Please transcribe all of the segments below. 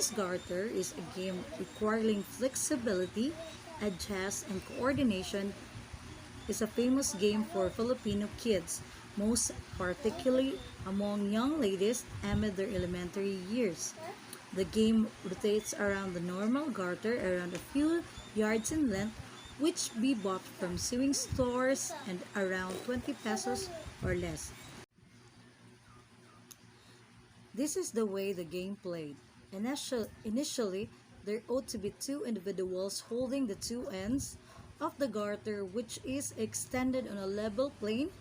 Chinese Garter is a game requiring flexibility, adjust, and coordination. Is a famous game for Filipino kids, most particularly among young ladies amid their elementary years. The game rotates around the normal garter around a few yards in length, which be bought from sewing stores and around 20 pesos or less. This is the way the game played. Initially, there ought to be two individuals holding the two ends of the garter, which is extended on a level plane,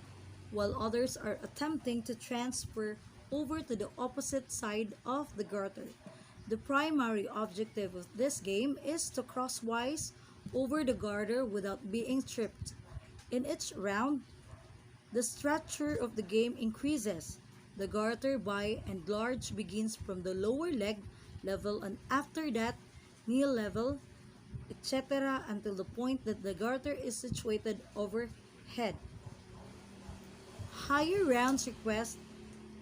while others are attempting to transfer over to the opposite side of the garter. The primary objective of this game is to crosswise over the garter without being tripped. In each round, the stature of the game increases. The garter by and large begins from the lower leg level and after that knee level, etc. until the point that the garter is situated overhead. Higher rounds request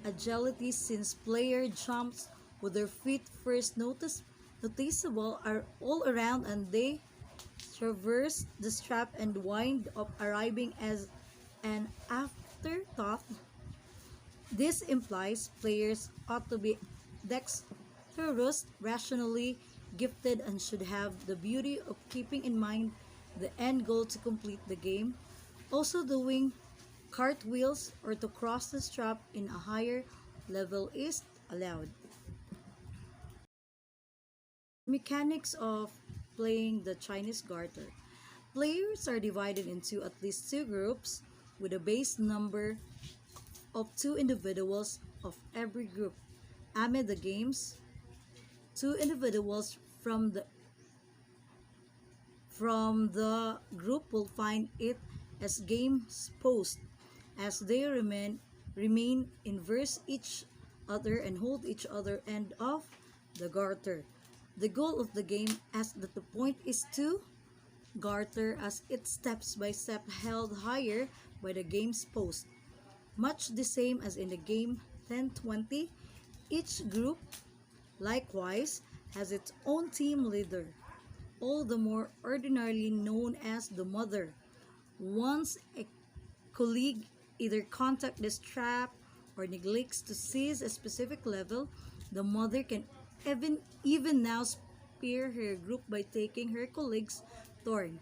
agility since player jumps with their feet first noticeable are all around and they traverse the strap and wind up arriving as an afterthought. This implies players ought to be dexterous, rationally gifted, and should have the beauty of keeping in mind the end goal to complete the game. Also, doing cartwheels or to cross the strap in a higher level is allowed. Mechanics of playing the Chinese Garter. Players are divided into at least two groups with a base number of two individuals of every group. Amid the games, two individuals from the group will find it as games post as they remain inverse each other and hold each other end of the garter. The goal of the game as that the point is to garter as it steps by step held higher by the game's post. Much the same as in the game 10-20, each group likewise has its own team leader, all the more ordinarily known as the mother. Once a colleague either contacts the strap or neglects to seize a specific level, the mother can even now spare her group by taking her colleague's turn.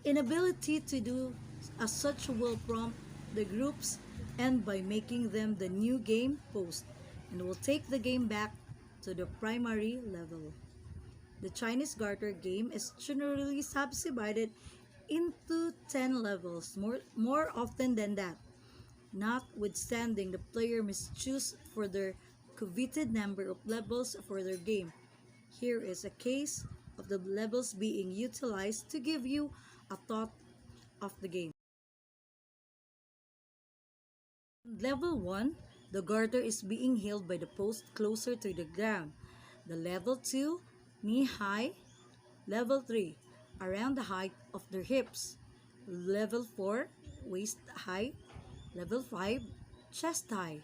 Inability to do as such will prompt the groups end by making them the new game post and will take the game back to the primary level. The Chinese Garter game is generally subdivided into 10 levels, more often than that. Notwithstanding, the player must choose for their coveted number of levels for their game. Here is a case of the levels being utilized to give you a thought of the game. Level 1, the garter is being held by the post closer to the ground. The level 2, knee high. Level 3, around the height of their hips. Level 4, waist high. Level 5, chest high.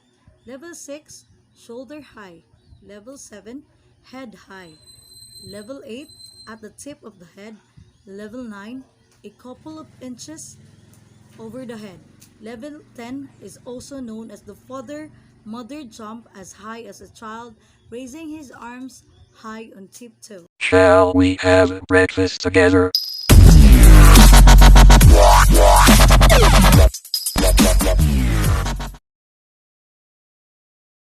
Level 6, shoulder high. Level 7, head high. Level 8, at the tip of the head. Level 9, a couple of inches over the head. Level 10 is also known as the father-mother jump, as high as a child, raising his arms high on tiptoe. Shall we have breakfast together?